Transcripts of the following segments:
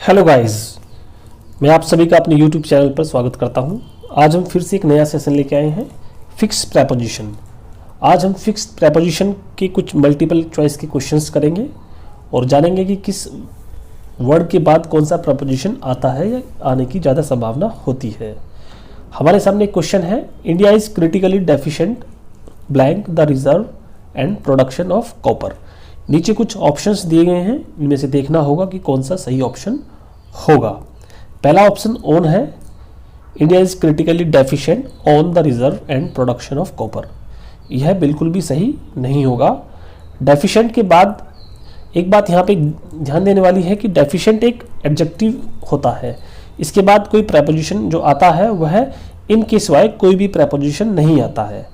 Hello guys, मैं आप सभी का अपने यूट्यूब चैनल पर स्वागत करता हूं। आज हम फिर से एक नया सेशन लेके आए हैं, फिक्स प्रेपोजिशन। आज हम फिक्स प्रेपोजिशन के कुछ मल्टीपल चॉइस के क्वेश्चंस करेंगे और जानेंगे कि किस वर्ड के बाद कौन सा प्रेपोजिशन आता है या आने की ज़्यादा संभावना होती है। हमारे सामने एक क्वेश्चन है, India is critically deficient blank the reserve and production of copper. नीचे कुछ ऑप्शंस दिए गए हैं, इनमें से देखना होगा कि कौन सा सही ऑप्शन होगा। पहला ऑप्शन ऑन है, India is critically deficient on the reserve and production of copper. यह बिल्कुल भी सही नहीं होगा। डेफिशिएंट के बाद एक बात यहाँ पे ध्यान देने वाली है कि डेफिशिएंट एक एडजेक्टिव होता है, इसके बाद कोई प्रेपोजिशन जो आता है वह इन के सिवाय कोई भी प्रेपोजिशन नहीं आता है।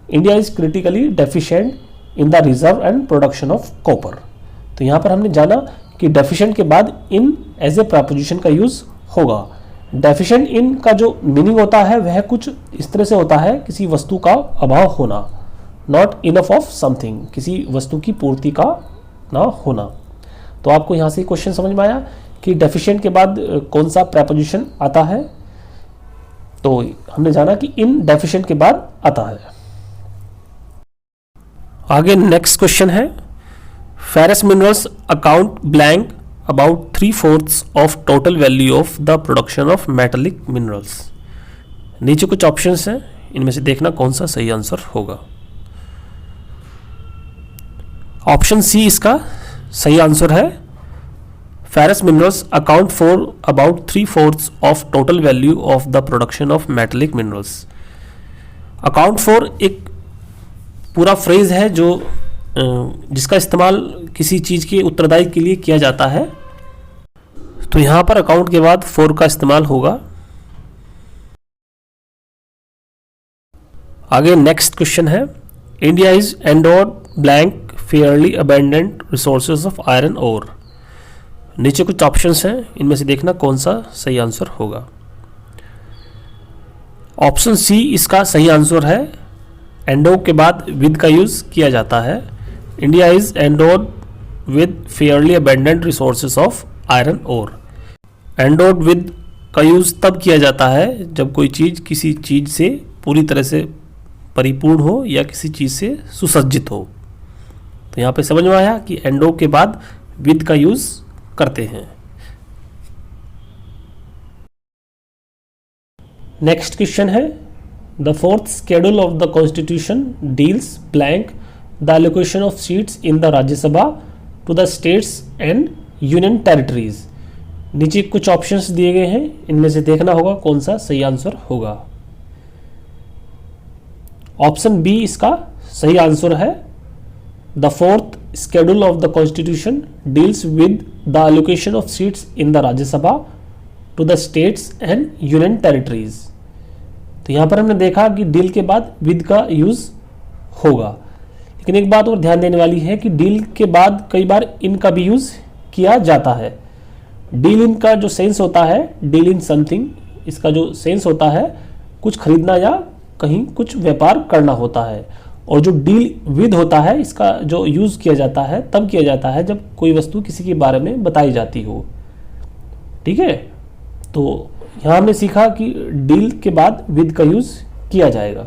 India is critically deficient in the reserve and production of copper. तो यहाँ पर हमने जाना कि डेफिशिएंट के बाद इन एज ए प्रेपोजिशन का यूज होगा। डेफिशिएंट इन का जो मीनिंग होता है वह कुछ इस तरह से होता है, किसी वस्तु का अभाव होना, नॉट इनफ ऑफ समथिंग, किसी वस्तु की पूर्ति का ना होना। तो आपको यहाँ से क्वेश्चन समझ में आया कि डेफिशिएंट के बाद कौन सा प्रेपोजिशन आता है। तो हमने जाना कि इन डेफिशिएंट के बाद आता है। आगे नेक्स्ट क्वेश्चन है, ferrous minerals account blank about 3/4 of total value of the production of metallic minerals. नीचे कुछ ऑप्शंस हैं, इनमें से देखना कौन सा सही आंसर होगा। ऑप्शन सी इसका सही आंसर है। Ferrous minerals account for about 3/4 of total value of the production of metallic minerals. Account for एक पूरा फ्रेज है जो जिसका इस्तेमाल किसी चीज़ के उत्तरदायी के लिए किया जाता है। तो यहाँ पर अकाउंट के बाद फॉर का इस्तेमाल होगा। आगे नेक्स्ट क्वेश्चन है, India is endowed blank fairly abundant resources of iron ore. नीचे कुछ ऑप्शंस हैं, इनमें से देखना कौन सा सही आंसर होगा। ऑप्शन सी इसका सही आंसर है। एंडो के बाद विद का यूज किया जाता है। India is endowed with fairly abundant resources of iron ore. Endowed with का यूज तब किया जाता है जब कोई चीज़ किसी चीज़ से पूरी तरह से परिपूर्ण हो या किसी चीज़ से सुसज्जित हो। तो यहाँ पे समझ में आया कि एंडो के बाद विद का यूज करते हैं। नेक्स्ट क्वेश्चन है, The fourth schedule of the Constitution deals blank the allocation of seats in the Rajya Sabha to the states and union territories। नीचे कुछ ऑप्शंस दिए गए हैं, इनमें से देखना होगा कौन सा सही आंसर होगा। ऑप्शन बी इसका सही आंसर है। The fourth schedule of the Constitution deals with the allocation of seats in the Rajya Sabha to the states and union territories। तो यहाँ पर हमने देखा कि डील के बाद विद का यूज होगा, लेकिन एक बात और ध्यान देने वाली है कि डील के बाद कई बार इन का भी यूज किया जाता है। डील इन का जो सेंस होता है, डील इन समथिंग, इसका जो सेंस होता है कुछ खरीदना या कहीं कुछ व्यापार करना होता है। और जो डील विद होता है, इसका जो यूज किया जाता है तब किया जाता है जब कोई वस्तु किसी के बारे में बताई जाती हो। ठीक है, तो यहाँ हमने सीखा कि डील के बाद विद का यूज किया जाएगा।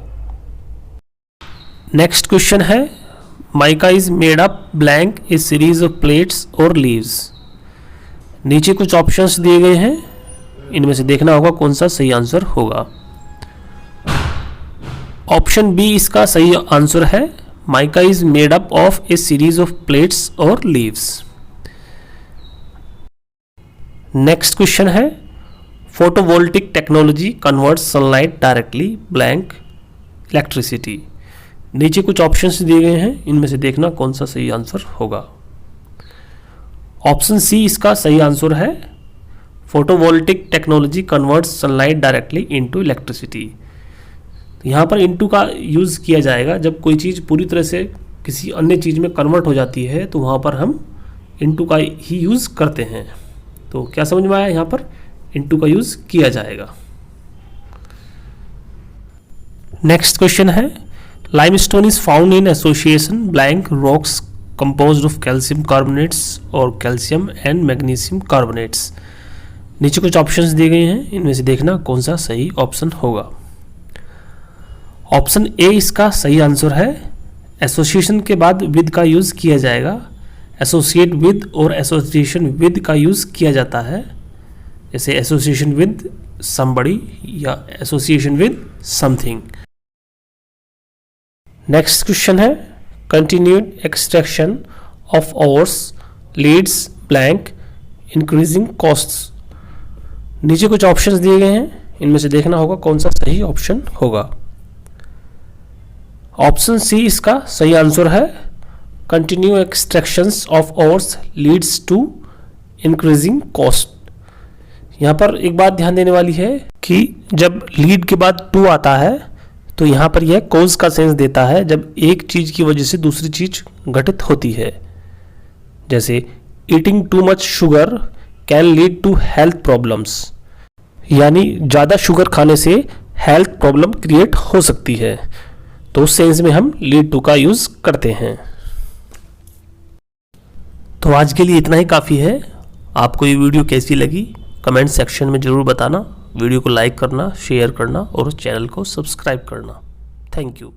नेक्स्ट क्वेश्चन है, mica is made up blank A series of plates और लीव्स। नीचे कुछ ऑप्शंस दिए गए हैं, इनमें से देखना होगा कौन सा सही आंसर होगा। ऑप्शन बी इसका सही आंसर है। Mica is made up of A series of plates और लीव्स। नेक्स्ट क्वेश्चन है, photovoltaic technology converts sunlight directly blank electricity. नीचे कुछ ऑप्शंस दिए गए हैं, इनमें से देखना कौन सा सही आंसर होगा। ऑप्शन सी इसका सही आंसर है। Photovoltaic technology converts sunlight directly into electricity. यहाँ पर इनटू का यूज़ किया जाएगा जब कोई चीज़ पूरी तरह से किसी अन्य चीज़ में कन्वर्ट हो जाती है, तो वहाँ पर हम इनटू का ही यूज़ करते हैं। तो क्या समझ में आया, यहाँ पर इनटू का यूज किया जाएगा। नेक्स्ट क्वेश्चन है, limestone is found in association blank rocks composed of calcium carbonates or calcium and magnesium carbonates। नीचे कुछ ऑप्शंस दिए गए हैं, इनमें से देखना कौन सा सही ऑप्शन होगा। ऑप्शन ए इसका सही आंसर है। एसोसिएशन के बाद विद का यूज किया जाएगा। एसोसिएट विद और एसोसिएशन विद का यूज किया जाता है, जैसे एसोसिएशन विद समबडी या association with something. Next question है continued extraction of ores leads blank increasing costs. नीचे कुछ ऑप्शंस दिए गए हैं, इनमें से देखना होगा कौन सा सही ऑप्शन होगा। ऑप्शन सी इसका सही आंसर है। Continue extractions of ores leads to increasing cost. यहाँ पर एक बात ध्यान देने वाली है कि जब लीड के बाद टू आता है तो यहाँ पर यह कॉज का सेंस देता है, जब एक चीज की वजह से दूसरी चीज घटित होती है। जैसे eating too much sugar can lead to health problems, यानी ज़्यादा शुगर खाने से हेल्थ प्रॉब्लम क्रिएट हो सकती है, तो उस सेंस में हम लीड टू का यूज करते हैं। तो आज के लिए इतना ही काफ़ी है। आपको ये वीडियो कैसी लगी कमेंट सेक्शन में ज़रूर बताना। वीडियो को लाइक करना, शेयर करना और चैनल को सब्सक्राइब करना। Thank you.